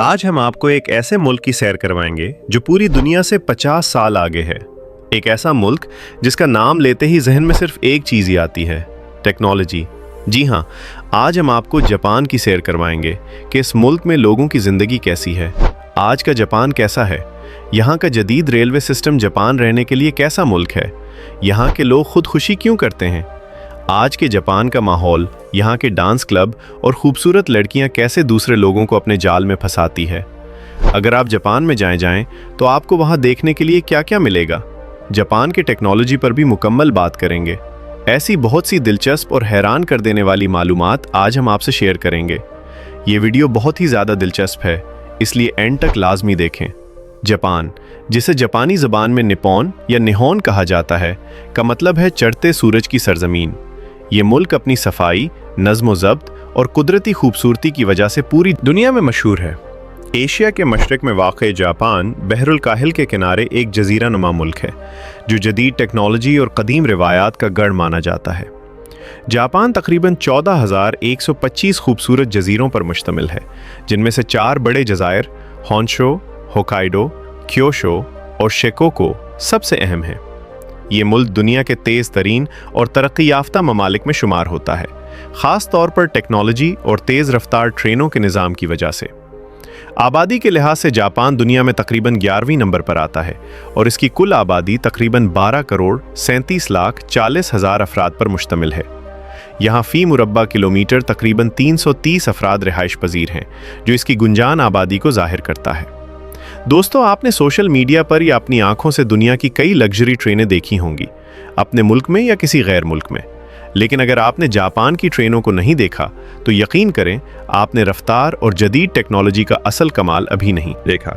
आज हम आपको एक ऐसे मुल्क की सैर करवाएंगे जो पूरी दुनिया से 50 साल आगे है। एक ऐसा मुल्क जिसका नाम लेते ही जहन में सिर्फ एक चीज़ ही आती है, टेक्नोलॉजी। जी हाँ, आज हम आपको जापान की सैर करवाएंगे कि इस मुल्क में लोगों की ज़िंदगी कैसी है, आज का जापान कैसा है, यहाँ का जदीद रेलवे सिस्टम जापान रहने के लिए कैसा मुल्क है, यहाँ के लोग खुदकुशी क्यों करते हैं, आज के जापान का माहौल, यहाँ के डांस क्लब और खूबसूरत लड़कियाँ कैसे दूसरे लोगों को अपने जाल में फंसाती है। अगर आप जापान में जाएं तो आपको वहाँ देखने के लिए क्या क्या मिलेगा। जापान के टेक्नोलॉजी पर भी मुकम्मल बात करेंगे। ऐसी बहुत सी दिलचस्प और हैरान कर देने वाली मालूमात आज हम आपसे शेयर करेंगे। ये वीडियो बहुत ही ज़्यादा दिलचस्प है, इसलिए एंड तक लाजमी देखें। जापान, जिसे जापानी ज़बान में निप्पॉन या निहोन कहा जाता है, का मतलब है चढ़ते सूरज की सरजमीन। ये मुल्क अपनी सफाई, नज़्म-ओ-ज़ब्त और कुदरती खूबसूरती की वजह से पूरी दुनिया में मशहूर है। एशिया के मशरक़ में वाक़ जापान बहरुल काहिल के किनारे एक जज़ीरा नुमा मुल्क है जो जदीद टेक्नोलॉजी और क़दीम रिवायात का गढ़ माना जाता है। जापान तकरीबन 14,125 खूबसूरत जज़ीरों पर मुश्तमिल है, जिनमें से 4 बड़े जज़ायर होंशो, होकाइडो, क्योशो और शिकोको सबसे अहम हैं। ये मुल्क दुनिया के तेज़ तरीन और तरक्की याफ्ता ममालिक में शुमार होता है, ख़ास तौर पर टेक्नोलॉजी और तेज़ रफ्तार ट्रेनों के निज़ाम की वजह से। आबादी के लिहाज से जापान दुनिया में तकरीबन 11वीं नंबर पर आता है और इसकी कुल आबादी तकरीबन 12 करोड़ 37 लाख 40 हज़ार अफराद पर मुश्तमिल है। यहाँ फ़ी मुरब्बा किलोमीटर तकरीबन 330 अफराद रिहाइश पजीर हैं, जो इसकी गुंजान आबादी को ज़ाहिर करता है। दोस्तों, आपने सोशल मीडिया पर या अपनी आंखों से दुनिया की कई लग्जरी ट्रेनें देखी होंगी, अपने मुल्क में या किसी गैर मुल्क में। लेकिन अगर आपने जापान की ट्रेनों को नहीं देखा तो यकीन करें आपने रफ्तार और जदीद टेक्नोलॉजी का असल कमाल अभी नहीं देखा।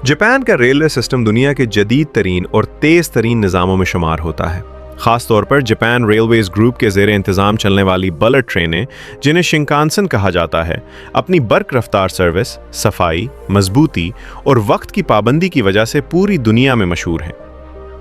जापान का रेलवे सिस्टम दुनिया के जदीद तरीन और तेज़ तरीन निज़ामों में शुमार होता है। ख़ास तौर पर जापान रेलवेज ग्रुप के ज़ेरे इंतज़ाम चलने वाली बुलेट ट्रेनें, जिन्हें शिंकानसेन कहा जाता है, अपनी बर्क रफ्तार सर्विस, सफाई, मजबूती और वक्त की पाबंदी की वजह से पूरी दुनिया में मशहूर हैं।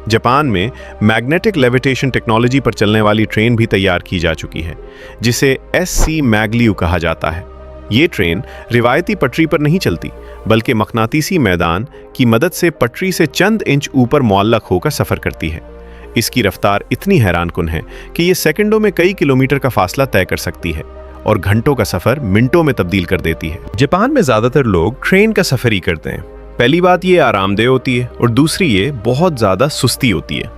जापान में मैग्नेटिक लेविटेशन टेक्नोलॉजी पर चलने वाली ट्रेन भी तैयार की जा चुकी है, जिसे SC मैग्लियू कहा जाता है। ये ट्रेन रिवायती पटरी पर नहीं चलती, बल्कि मकनातीसी मैदान की मदद से पटरी से चंद इंच ऊपर मुअल्लक होकर सफ़र करती है। इसकी रफ्तार इतनी हैरान कुन है कि ये सेकंडों में कई किलोमीटर का फासला तय कर सकती है और घंटों का सफ़र मिनटों में तब्दील कर देती है। जापान में ज़्यादातर लोग ट्रेन का सफ़र ही करते हैं। पहली बात ये आरामदेह होती है और दूसरी ये बहुत ज़्यादा सुस्ती होती है,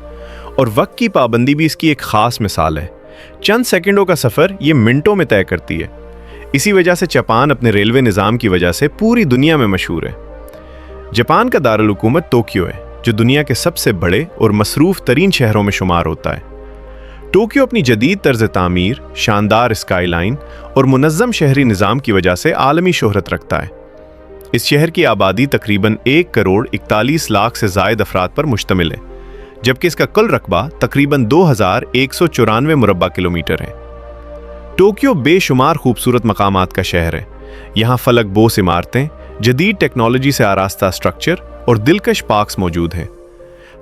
और वक्त की पाबंदी भी इसकी एक ख़ास मिसाल है। चंद सेकंडों का सफ़र ये मिनटों में तय करती है। इसी वजह से जापान अपने रेलवे निज़ाम की वजह से पूरी दुनिया में मशहूर है। जापान का दारुल हुकूमत टोक्यो है, जो दुनिया के सबसे बड़े और मसरूफ़ तरीन शहरों में शुमार होता है। टोक्यो अपनी जदीद तर्ज तामीर, शानदार स्काईलाइन और मुनज़्ज़म शहरी निज़ाम की वजह से आलमी शोहरत रखता है। इस शहर की आबादी तकरीबन 1 करोड़ 41 लाख से ज़ायद अफराद पर मुश्तमिल है, जबकि इसका कुल रकबा तकरीबन 2194 मुरब्बा किलोमीटर है। टोक्यो बेशुमार खूबसूरत मकामात का शहर है। यहाँ फलक बोस इमारतें, जदीद टेक्नोलॉजी से आरास्ता स्ट्रक्चर और दिलकश पार्क्स मौजूद हैं।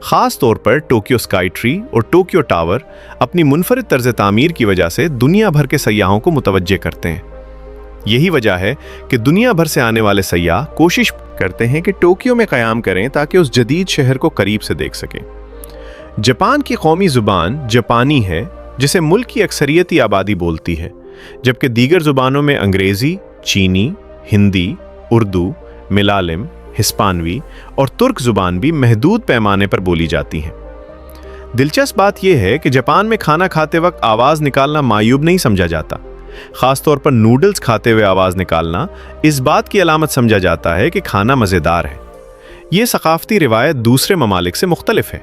ख़ास तौर पर टोक्यो स्काई ट्री और टोक्यो टावर अपनी मुनफरिद तर्ज तामीर की वजह से दुनिया भर के सयाहों को मुतवज्जे करते हैं। यही वजह है कि दुनिया भर से आने वाले सयाह कोशिश करते हैं कि टोक्यो में क़याम करें ताकि उस जदीद शहर को करीब से देख सकें। जापान की कौमी ज़ुबान जापानी है, जिसे मुल्क की अक्सरियती आबादी बोलती है, जबकि दीगर ज़ुबानों में अंग्रेज़ी, चीनी, हिंदी, उर्दू, मिलालिम, हिस्पानवी और तुर्क ज़ुबान भी महदूद पैमाने पर बोली जाती हैं। दिलचस्प बात यह है कि जापान में खाना खाते वक्त आवाज़ निकालना मायूब नहीं समझा जाता। ख़ास तौर पर नूडल्स खाते हुए आवाज़ निकालना इस बात की अलामत समझा जाता है कि खाना मज़ेदार है। ये सकाफ़ती रिवायत दूसरे ममालिक से मुख्तलिफ है।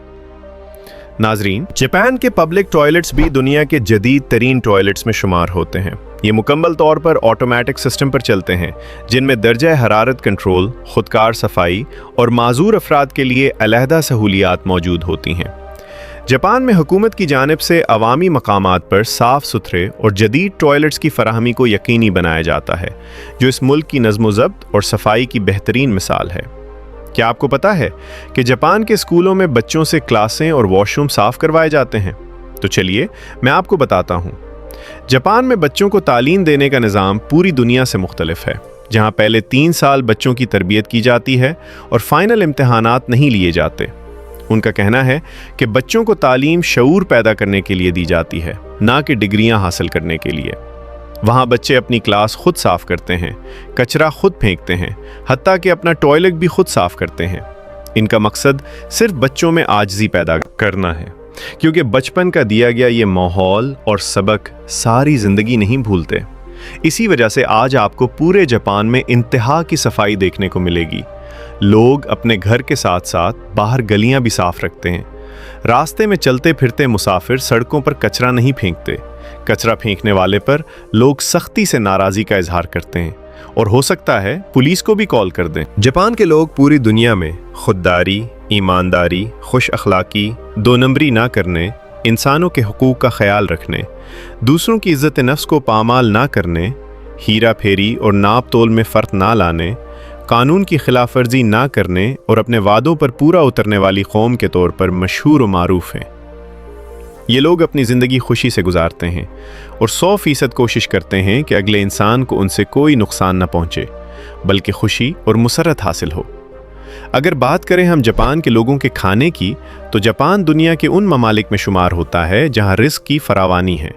नाजरीन, जापान के पब्लिक टॉयलेट्स भी दुनिया के जदीद तरीन टॉयलेट्स में शुमार होते हैं। ये मुकम्मल तौर पर ऑटोमेटिक सिस्टम पर चलते हैं, जिनमें दर्जा हरारत कंट्रोल, खुदकार सफाई और माजूर अफराद के लिए अलहदा सहूलियात मौजूद होती हैं। जापान में हुकूमत की जानिब से अवामी मकामात पर साफ़ सुथरे और जदीद टॉयलेट्स की फराहमी को यकीनी बनाया जाता है, जो इस मुल्क की नज़्म-ओ-ज़ब्त और सफाई की बेहतरीन मिसाल है। क्या आपको पता है कि जापान के स्कूलों में बच्चों से क्लासें और वॉशरूम साफ़ करवाए जाते हैं? तो चलिए मैं आपको बताता हूँ। जापान में बच्चों को तालीम देने का निज़ाम पूरी दुनिया से मुख्तलिफ है। जहां पहले 3 साल बच्चों की तरबियत की जाती है और फाइनल इम्तिहानात नहीं लिए जाते। उनका कहना है कि बच्चों को तालीम शऊर पैदा करने के लिए दी जाती है, ना कि डिग्रियां हासिल करने के लिए। वहाँ बच्चे अपनी क्लास खुद साफ करते हैं, कचरा खुद फेंकते हैं, हत्ता कि अपना टॉयलेट भी खुद साफ करते हैं। इनका मकसद सिर्फ बच्चों में आजिज़ी पैदा करना है, क्योंकि बचपन का दिया गया ये माहौल और सबक सारी ज़िंदगी नहीं भूलते। इसी वजह से आज आपको पूरे जापान में इंतहा की सफाई देखने को मिलेगी। लोग अपने घर के साथ साथ बाहर गलियां भी साफ रखते हैं। रास्ते में चलते फिरते मुसाफिर सड़कों पर कचरा नहीं फेंकते। कचरा फेंकने वाले पर लोग सख्ती से नाराज़गी का इजहार करते हैं और हो सकता है पुलिस को भी कॉल कर दें। जापान के लोग पूरी दुनिया में खुददारी, ईमानदारी, खुश अखलाकी, दो नंबरी ना करने, इंसानों के हुकूक का ख्याल रखने, दूसरों की इज्जत नफ्स को पामाल ना करने, हीरा फेरी और नाप तोल में फ़र्क ना लाने, कानून की खिलाफ वर्जी ना करने और अपने वादों पर पूरा उतरने वाली कौम के तौर पर मशहूर और मारूफ हैं। ये लोग अपनी ज़िंदगी खुशी से गुजारते हैं और 100% कोशिश करते हैं कि अगले इंसान को उनसे कोई नुकसान न पहुँचे, बल्कि खुशी और मुसरत हासिल हो। अगर बात करें हम जापान के लोगों के खाने की, तो जापान दुनिया के उन ममालिक में शुमार होता है जहाँ रिस्क की फरावानी है।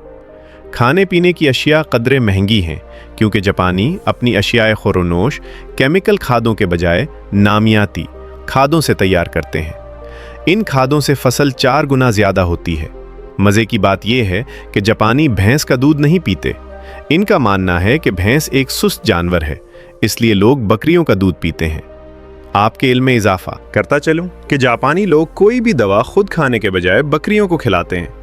खाने पीने की अशिया कदरे महंगी हैं, क्योंकि जापानी अपनी अशियाए खुरोनोश केमिकल खादों के बजाय नामियाती खादों से तैयार करते हैं। इन खादों से फसल 4 गुना ज़्यादा होती है। मज़े की बात यह है कि जापानी भैंस का दूध नहीं पीते। इनका मानना है कि भैंस एक सुस्त जानवर है, इसलिए लोग बकरियों का दूध पीते हैं। आपके इल्म में इजाफा करता चलूं कि जापानी लोग कोई भी दवा खुद खाने के बजाय बकरियों को खिलाते हैं,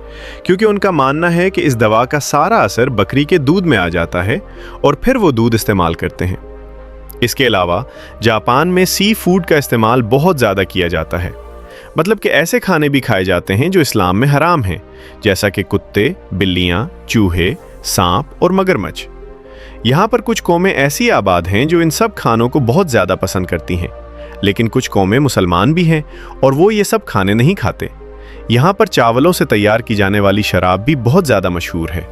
क्योंकि उनका मानना है कि इस दवा का सारा असर बकरी के दूध में आ जाता है और फिर वो दूध इस्तेमाल करते हैं। इसके अलावा जापान में सी फूड का इस्तेमाल बहुत ज़्यादा किया जाता है, मतलब कि ऐसे खाने भी खाए जाते हैं जो इस्लाम में हराम हैं, जैसा कि कुत्ते, बिल्लियाँ, चूहे, सांप और मगरमच्छ। यहाँ पर कुछ कौमें ऐसी आबाद हैं जो इन सब खानों को बहुत ज़्यादा पसंद करती हैं, लेकिन कुछ कौमें मुसलमान भी हैं और वो ये सब खाने नहीं खाते। यहाँ पर चावलों से तैयार की जाने वाली शराब भी बहुत ज़्यादा मशहूर है।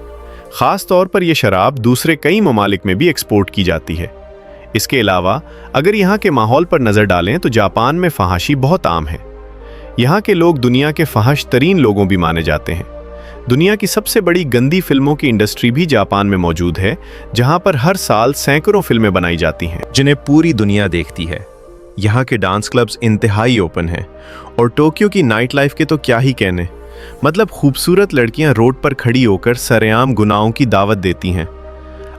ख़ास तौर पर यह शराब दूसरे कई ममालिक में भी एक्सपोर्ट की जाती है। इसके अलावा अगर यहाँ के माहौल पर नज़र डालें तो जापान में फहाशी बहुत आम है। यहाँ के लोग दुनिया के फहश तरीन लोगों भी माने जाते हैं। दुनिया की सबसे बड़ी गंदी फिल्मों की इंडस्ट्री भी जापान में मौजूद है, जहाँ पर हर साल सैकड़ों फिल्में बनाई जाती हैं जिन्हें पूरी दुनिया देखती है। यहाँ के डांस क्लब्स इंतहाई ओपन हैं और टोक्यो की नाइट लाइफ के तो क्या ही कहने, मतलब खूबसूरत लड़कियाँ रोड पर खड़ी होकर सरेआम गुनाहों की दावत देती हैं।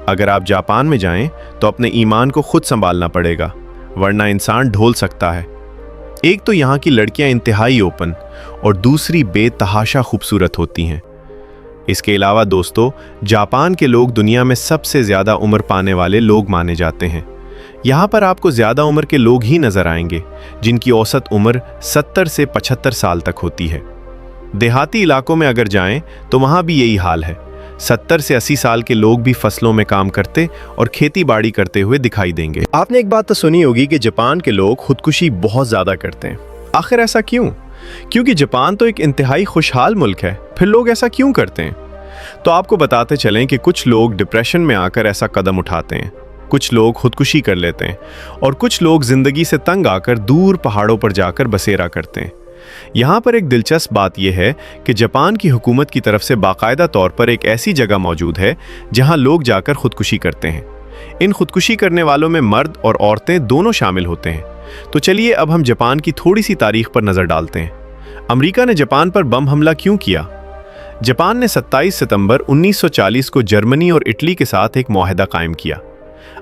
अगर आप जापान में जाएं तो अपने ईमान को खुद संभालना पड़ेगा, वरना इंसान ढोल सकता है। एक तो यहाँ की लड़कियाँ इंतहाई ओपन और दूसरी बेतहाशा खूबसूरत होती हैं। इसके अलावा दोस्तों, जापान के लोग दुनिया में सबसे ज़्यादा उम्र पाने वाले लोग माने जाते हैं। यहाँ पर आपको ज़्यादा उम्र के लोग ही नज़र आएंगे, जिनकी औसत उम्र 70 से 75 साल तक होती है। देहाती इलाकों में अगर जाएं तो वहाँ भी यही हाल है। 70 से 80 साल के लोग भी फसलों में काम करते और खेती बाड़ी करते हुए दिखाई देंगे। आपने एक बात तो सुनी होगी कि जापान के लोग खुदकुशी बहुत ज़्यादा करते हैं। आखिर ऐसा क्यों? क्योंकि जापान तो एक इंतहाई खुशहाल मुल्क है, फिर लोग ऐसा क्यों करते हैं? तो आपको बताते चलें कि कुछ लोग डिप्रेशन में आकर ऐसा कदम उठाते हैं, कुछ लोग खुदकुशी कर लेते हैं और कुछ लोग ज़िंदगी से तंग आकर दूर पहाड़ों पर जाकर बसेरा करते हैं। यहाँ पर एक दिलचस्प बात यह है कि जापान की हुकूमत की तरफ से बाकायदा तौर पर एक ऐसी जगह मौजूद है जहाँ लोग जाकर खुदकुशी करते हैं। इन खुदकुशी करने वालों में मर्द और औरतें दोनों शामिल होते हैं। तो चलिए अब हम जापान की थोड़ी सी तारीख पर नज़र डालते हैं। अमेरिका ने जापान पर बम हमला क्यों किया? जापान ने 27 सितंबर 1940 को जर्मनी और इटली के साथ एक मुआहदा कायम किया।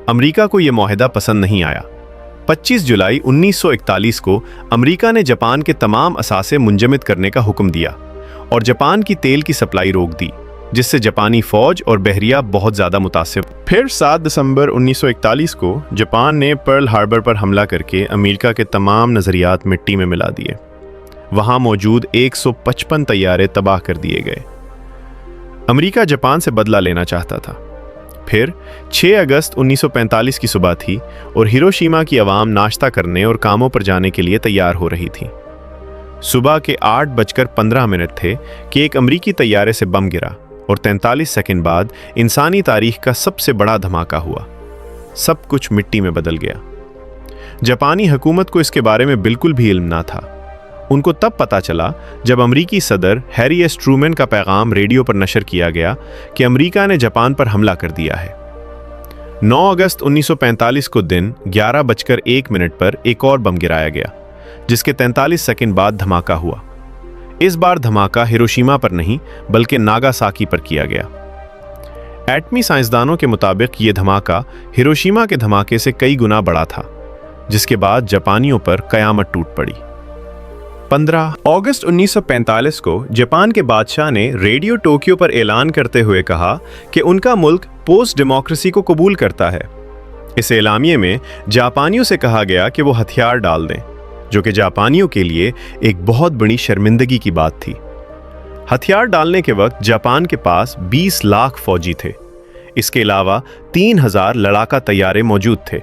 अमेरिका को यह मुआहदा पसंद नहीं आया। 25 जुलाई 1941 को अमेरिका ने जापान के तमाम असासे मुंजमद करने का हुक्म दिया और जापान की तेल की सप्लाई रोक दी, जिससे जापानी फौज और बहरिया बहुत ज़्यादा मुतासिर। फिर 7 दिसंबर 1941 को जापान ने पर्ल हार्बर पर हमला करके अमेरिका के तमाम नज़रियात मिट्टी में मिला दिए। वहाँ मौजूद 155 तैयारे तबाह कर दिए गए। अमेरिका जापान से बदला लेना चाहता था। फिर 6 अगस्त 1945 की सुबह थी और हिरोशिमा की आवाम नाश्ता करने और कामों पर जाने के लिए तैयार हो रही थी। सुबह के 8:15 थे कि एक अमरीकी तैयारे से बम गिरा और 43 सेकंड बाद इंसानी तारीख का सबसे बड़ा धमाका हुआ। सब कुछ मिट्टी में बदल गया। जापानी हुकूमत को इसके बारे में बिल्कुल भी इल्म ना था। उनको तब पता चला जब अमरीकी सदर हैरी एस ट्रूमैन का पैगाम रेडियो पर नशर किया गया कि अमरीका ने जापान पर हमला कर दिया है। 9 अगस्त 1945 को दिन 11:01 पर एक और बम गिराया गया, जिसके 43 सेकंड बाद धमाका हुआ। इस बार धमाका हिरोशिमा पर नहीं बल्कि नागासाकी पर किया गया। एटमी साइंसदानों के मुताबिक यह धमाका हिरोशिमा के धमाके से कई गुना बड़ा था, जिसके बाद जापानियों पर कयामत टूट पड़ी। 15 अगस्त 1945 को जापान के बादशाह ने रेडियो टोक्यो पर ऐलान करते हुए कहा कि उनका मुल्क पोस्ट डेमोक्रेसी को कबूल करता है। इस एलामिये में जापानियों से कहा गया कि वो हथियार डाल दें, जो कि जापानियों के लिए एक बहुत बड़ी शर्मिंदगी की बात थी। हथियार डालने के वक्त जापान के पास 20 लाख फौजी थे। इसके अलावा 3000 लड़ाका तैयारे मौजूद थे।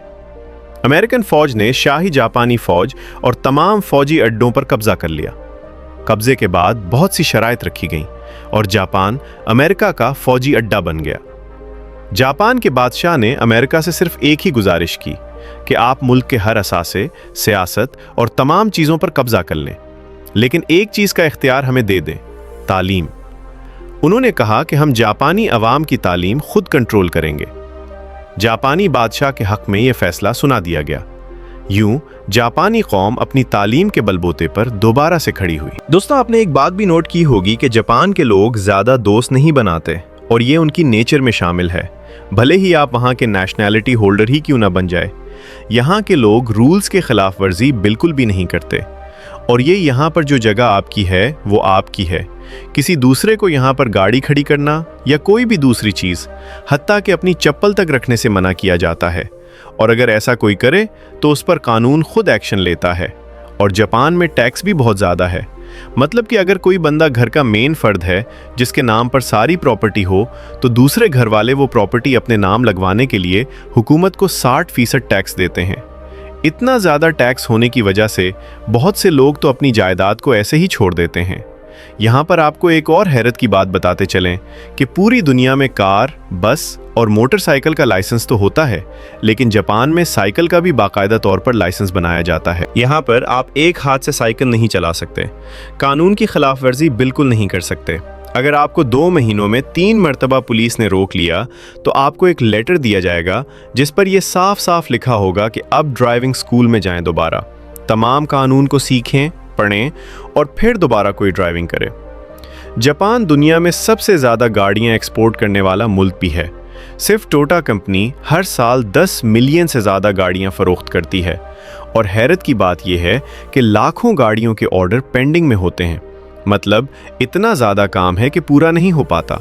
अमेरिकन फौज ने शाही जापानी फौज और तमाम फौजी अड्डों पर कब्जा कर लिया। कब्जे के बाद बहुत सी शराइत रखी गईं और जापान अमेरिका का फौजी अड्डा बन गया। जापान के बादशाह ने अमेरिका से सिर्फ एक ही गुजारिश की कि आप मुल्क के हर असासे, सियासत और तमाम चीज़ों पर कब्जा कर लें, लेकिन एक चीज़ का इख्तियार हमें दे दें, तालीम। उन्होंने कहा कि हम जापानी अवाम की तालीम खुद कंट्रोल करेंगे। जापानी बादशाह के हक में यह फैसला सुना दिया गया। यूं जापानी कौम अपनी तालीम के बलबूते पर दोबारा से खड़ी हुई। दोस्तों, आपने एक बात भी नोट की होगी कि जापान के लोग ज़्यादा दोस्त नहीं बनाते और ये उनकी नेचर में शामिल है, भले ही आप वहाँ के नेशनैलिटी होल्डर ही क्यों ना बन जाए। यहाँ के लोग रूल्स के खिलाफ वर्जी बिल्कुल भी नहीं करते और ये यहाँ पर जो जगह आपकी है वो आपकी है। किसी दूसरे को यहाँ पर गाड़ी खड़ी करना या कोई भी दूसरी चीज़, हत्ता कि अपनी चप्पल तक रखने से मना किया जाता है, और अगर ऐसा कोई करे तो उस पर कानून खुद एक्शन लेता है। और जापान में टैक्स भी बहुत ज़्यादा है, मतलब कि अगर कोई बंदा घर का मेन फर्द है जिसके नाम पर सारी प्रॉपर्टी हो, तो दूसरे घर वाले वो प्रॉपर्टी अपने नाम लगवाने के लिए हुकूमत को 60% टैक्स देते हैं। इतना ज़्यादा टैक्स होने की वजह से बहुत से लोग तो अपनी जायदाद को ऐसे ही छोड़ देते हैं। यहाँ पर आपको एक और हैरत की बात बताते चलें कि पूरी दुनिया में कार, बस और मोटरसाइकिल का लाइसेंस तो होता है, लेकिन जापान में साइकिल का भी बाकायदा तौर पर लाइसेंस बनाया जाता है। यहाँ पर आप एक हाथ से साइकिल नहीं चला सकते, कानून की खिलाफ वर्जी बिल्कुल नहीं कर सकते। अगर आपको 2 महीनों में 3 मरतबा पुलिस ने रोक लिया तो आपको एक लेटर दिया जाएगा जिस पर यह साफ साफ लिखा होगा कि अब ड्राइविंग स्कूल में जाएं, दोबारा तमाम कानून को सीखें, पढ़ें और फिर दोबारा कोई ड्राइविंग करें। जापान दुनिया में सबसे ज़्यादा गाड़ियाँ एक्सपोर्ट करने वाला मुल्क भी है। सिर्फ टोयोटा कंपनी हर साल 10 मिलियन से ज़्यादा गाड़ियाँ फ़रोख्त करती है और हैरत की बात यह है कि लाखों गाड़ियों के ऑर्डर पेंडिंग में होते हैं। मतलब इतना ज़्यादा काम है कि पूरा नहीं हो पाता।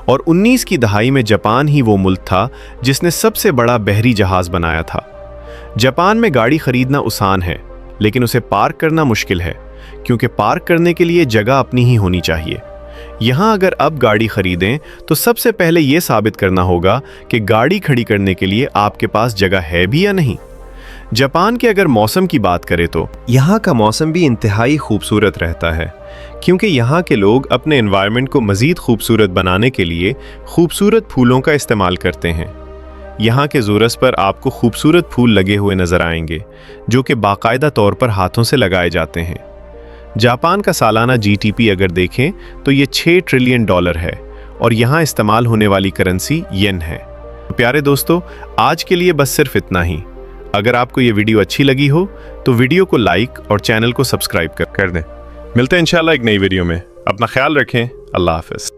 और 19 की दहाई में जापान ही वो मुल्क था जिसने सबसे बड़ा बहरी जहाज़ बनाया था। जापान में गाड़ी खरीदना आसान है, लेकिन उसे पार्क करना मुश्किल है, क्योंकि पार्क करने के लिए जगह अपनी ही होनी चाहिए। यहाँ अगर अब गाड़ी खरीदें तो सबसे पहले ये साबित करना होगा कि गाड़ी खड़ी करने के लिए आपके पास जगह है भी या नहीं। जापान के अगर मौसम की बात करें तो यहाँ का मौसम भी इंतहाई खूबसूरत रहता है, क्योंकि यहाँ के लोग अपने एनवायरनमेंट को मज़ीद खूबसूरत बनाने के लिए खूबसूरत फूलों का इस्तेमाल करते हैं। यहाँ के ज़ुरस पर आपको खूबसूरत फूल लगे हुए नज़र आएंगे, जो कि बाकायदा तौर पर हाथों से लगाए जाते हैं। जापान का सालाना जीडीपी अगर देखें तो ये $6 ट्रिलियन है और यहाँ इस्तेमाल होने वाली करेंसी येन है। प्यारे दोस्तों, आज के लिए बस सिर्फ इतना ही। अगर आपको ये वीडियो अच्छी लगी हो तो वीडियो को लाइक और चैनल को सब्सक्राइब कर दें। मिलते हैं इंशाल्लाह एक नई वीडियो में। अपना ख्याल रखें। अल्लाह हाफ़िज़।